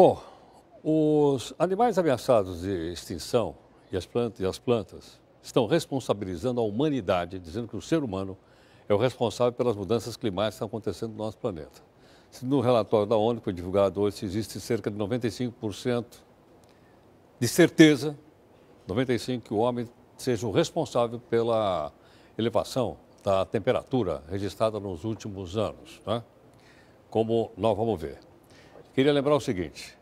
Bom, os animais ameaçados de extinção e as plantas estão responsabilizando a humanidade, dizendo que o ser humano é o responsável pelas mudanças climáticas que estão acontecendo no nosso planeta. No relatório da ONU, que foi divulgado hoje, existe cerca de 95% de certeza, 95%, que o homem seja o responsável pela elevação da temperatura registrada nos últimos anos, né? Como nós vamos ver. Queria lembrar o seguinte,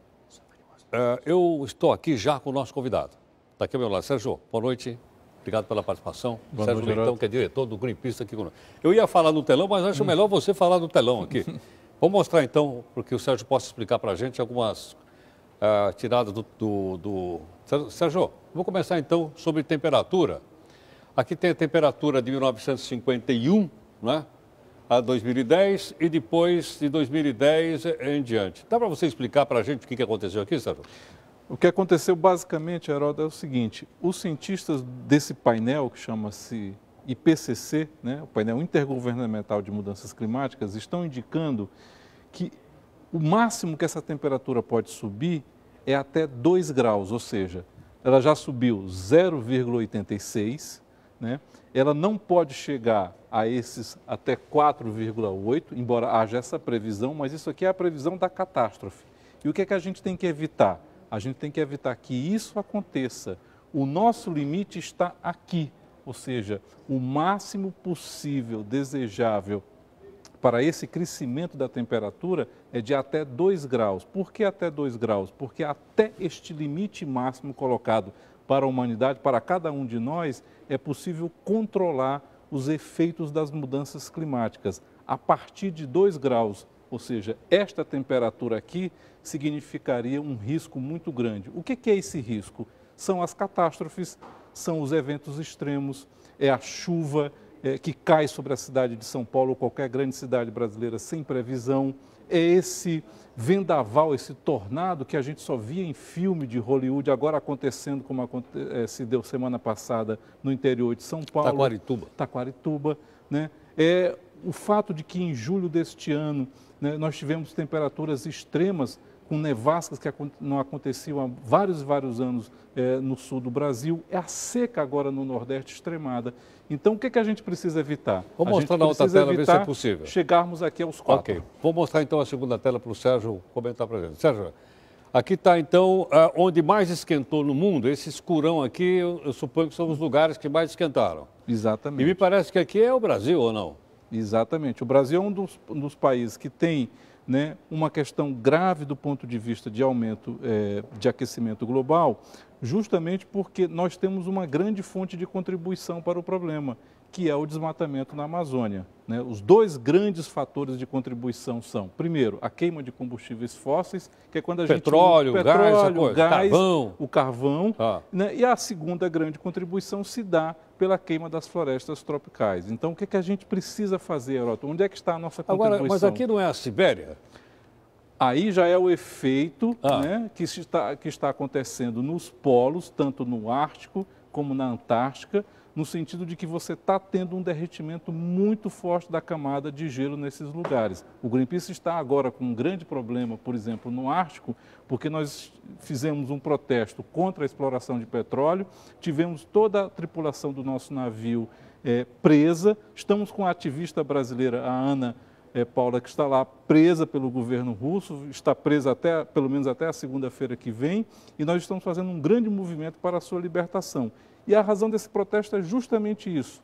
eu estou aqui já com o nosso convidado. Está aqui ao meu lado. Sérgio, boa noite. Obrigado pela participação. Boa Sérgio noite, Leitão, que é diretor do Greenpeace aqui conosco. Eu ia falar no telão, mas acho melhor você falar no telão aqui. Vou mostrar então, porque o Sérgio possa explicar para a gente algumas tiradas do... Sérgio, vou começar então sobre temperatura. Aqui tem a temperatura de 1951, né, a 2010 e depois de 2010 em diante. Dá para você explicar para a gente o que aconteceu aqui, Sérgio? O que aconteceu basicamente, Heródoto, é o seguinte: os cientistas desse painel, que chama-se IPCC, né, o painel intergovernamental de mudanças climáticas, estão indicando que o máximo que essa temperatura pode subir é até 2 graus, ou seja, ela já subiu 0,86, né? Ela não pode chegar a esses até 4,8, embora haja essa previsão, mas isso aqui é a previsão da catástrofe. E o que é que a gente tem que evitar? A gente tem que evitar que isso aconteça. O nosso limite está aqui, ou seja, o máximo possível desejável para esse crescimento da temperatura é de até 2 graus. Por que até 2 graus? Porque até este limite máximo colocado para a humanidade, para cada um de nós, é possível controlar os efeitos das mudanças climáticas. A partir de 2 graus, ou seja, esta temperatura aqui significaria um risco muito grande. O que é esse risco? São as catástrofes, são os eventos extremos, é a chuva que cai sobre a cidade de São Paulo ou qualquer grande cidade brasileira sem previsão, é esse vendaval, esse tornado que a gente só via em filme de Hollywood, agora acontecendo como se deu semana passada no interior de São Paulo. Taquarituba, né? É o fato de que em julho deste ano, né, nós tivemos temperaturas extremas com nevascas que não aconteciam há vários e vários anos no sul do Brasil. É a seca agora no Nordeste extremada. Então, o que a gente precisa evitar? Vou mostrar na outra tela, ver se é possível. Chegarmos aqui aos 4. Ok. Vou mostrar então a segunda tela para o Sérgio comentar para a gente. Sérgio, aqui está então onde mais esquentou no mundo. Esse escurão aqui, eu suponho que são os lugares que mais esquentaram. Exatamente. E me parece que aqui é o Brasil, ou não? Exatamente. O Brasil é um dos países que tem, né, uma questão grave do ponto de vista de aumento de aquecimento global, justamente porque nós temos uma grande fonte de contribuição para o problema, que é o desmatamento na Amazônia, né? Os dois grandes fatores de contribuição são, primeiro, a queima de combustíveis fósseis, que é quando a gente petróleo, gás, carvão. O carvão, né? E a segunda grande contribuição se dá pela queima das florestas tropicais. Então, o que a gente precisa fazer, Heródoto? Onde é que está a nossa contribuição? Agora, mas aqui não é a Sibéria? Aí já é o efeito, né, que está acontecendo nos polos, tanto no Ártico como na Antártica, no sentido de que você está tendo um derretimento muito forte da camada de gelo nesses lugares. O Greenpeace está agora com um grande problema, por exemplo, no Ártico, porque nós fizemos um protesto contra a exploração de petróleo, tivemos toda a tripulação do nosso navio presa, estamos com a ativista brasileira, a Ana Paula, que está lá presa pelo governo russo, está presa pelo menos até a segunda-feira que vem, e nós estamos fazendo um grande movimento para a sua libertação. E a razão desse protesto é justamente isso: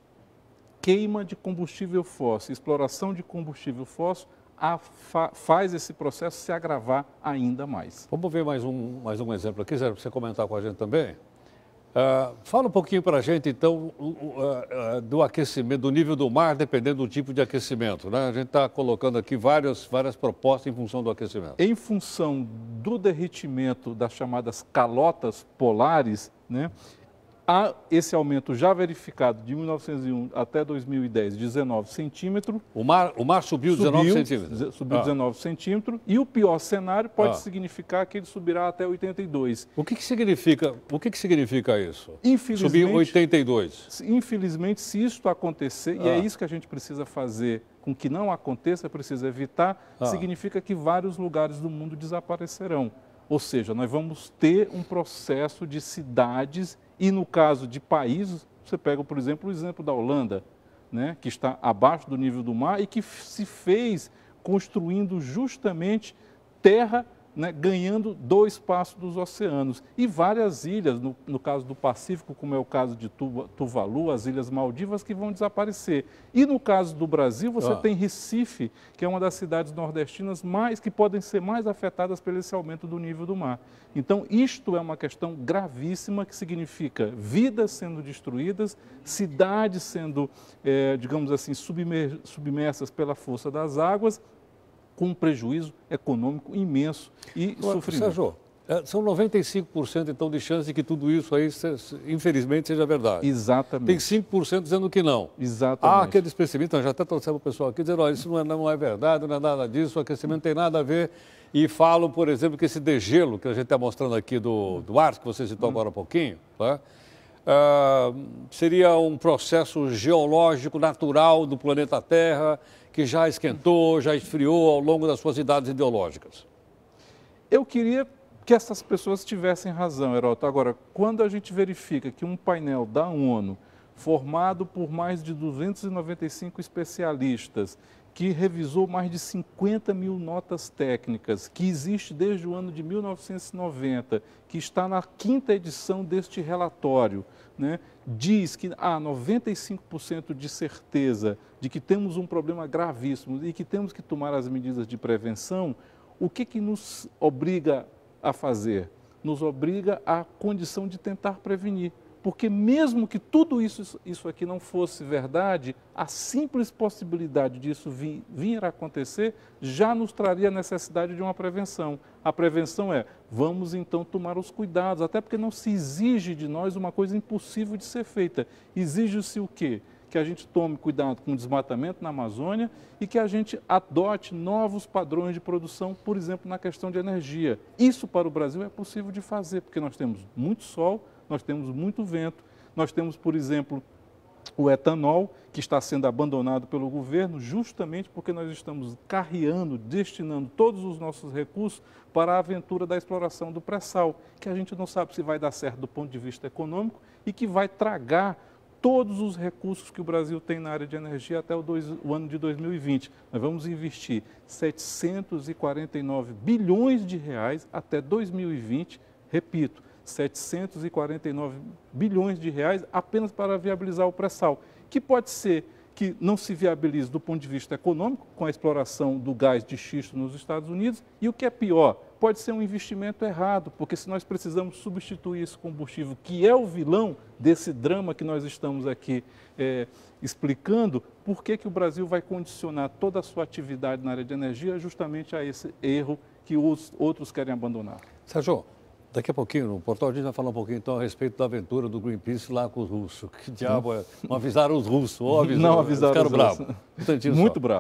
queima de combustível fóssil, exploração de combustível fóssil faz esse processo se agravar ainda mais. Vamos ver mais um exemplo aqui, Zé, para você comentar com a gente também. Fala um pouquinho para a gente, então, do aquecimento, do nível do mar, dependendo do tipo de aquecimento, né? A gente está colocando aqui várias propostas em função do aquecimento. Em função do derretimento das chamadas calotas polares, né, há esse aumento já verificado de 1901 até 2010, 19 centímetros. O mar subiu 19 centímetros. Subiu 19 centímetros, e o pior cenário pode significar que ele subirá até 82. O que significa isso? Infelizmente, subir 82. Infelizmente, se isso acontecer, e é isso que a gente precisa fazer com que não aconteça, precisa evitar, significa que vários lugares do mundo desaparecerão. Ou seja, nós vamos ter um processo de cidades e, no caso de países, você pega, por exemplo, o exemplo da Holanda, né, que está abaixo do nível do mar e que se fez construindo justamente terra, né, ganhando do espaço dos oceanos. E várias ilhas, no caso do Pacífico, como é o caso de Tuvalu, as Ilhas Maldivas, que vão desaparecer. E no caso do Brasil, você tem Recife, que é uma das cidades nordestinas que podem ser mais afetadas por esse aumento do nível do mar. Então, isto é uma questão gravíssima, que significa vidas sendo destruídas, cidades sendo, digamos assim, submersas pela força das águas, com um prejuízo econômico imenso e sofrimento. Sérgio, são 95% então de chance de que tudo isso aí, infelizmente, seja verdade. Exatamente. Tem 5% dizendo que não. Exatamente. Aqueles pessimistas, já até trouxemos o pessoal aqui, dizendo, olha, isso não é verdade, não é nada disso, o aquecimento não tem nada a ver. E falam, por exemplo, que esse degelo que a gente está mostrando aqui do ar, que você citou agora há pouquinho, tá? Seria um processo geológico natural do planeta Terra, que já esquentou, já esfriou ao longo das suas idades ideológicas. Eu queria que essas pessoas tivessem razão, Heroto. Agora, quando a gente verifica que um painel da ONU, formado por mais de 295 especialistas, que revisou mais de 50 mil notas técnicas, que existe desde o ano de 1990, que está na 5ª edição deste relatório, né, diz que há 95% de certeza de que temos um problema gravíssimo e que temos que tomar as medidas de prevenção. O que nos obriga a fazer? Nos obriga à condição de tentar prevenir. Porque mesmo que tudo isso aqui não fosse verdade, a simples possibilidade disso vir a acontecer já nos traria a necessidade de uma prevenção. A prevenção é, vamos então tomar os cuidados, até porque não se exige de nós uma coisa impossível de ser feita. Exige-se o quê? Que a gente tome cuidado com o desmatamento na Amazônia e que a gente adote novos padrões de produção, por exemplo, na questão de energia. Isso para o Brasil é possível de fazer, porque nós temos muito sol, nós temos muito vento, nós temos, por exemplo, o etanol, que está sendo abandonado pelo governo, justamente porque nós estamos carreando, destinando todos os nossos recursos para a aventura da exploração do pré-sal, que a gente não sabe se vai dar certo do ponto de vista econômico e que vai tragar todos os recursos que o Brasil tem na área de energia até o ano de 2020. Nós vamos investir 749 bilhões de reais até 2020, repito, 749 bilhões de reais apenas para viabilizar o pré-sal, que pode ser que não se viabilize do ponto de vista econômico, com a exploração do gás de xisto nos Estados Unidos, e o que é pior, pode ser um investimento errado, porque se nós precisamos substituir esse combustível, que é o vilão desse drama que nós estamos aqui explicando, por que o Brasil vai condicionar toda a sua atividade na área de energia justamente a esse erro que os outros querem abandonar. Sérgio, daqui a pouquinho, no Portal, a gente vai falar um pouquinho então a respeito da aventura do Greenpeace lá com os russos. Que diabo é? Não avisaram os russos, ou avisaram, não avisaram os russos. Muito bravo.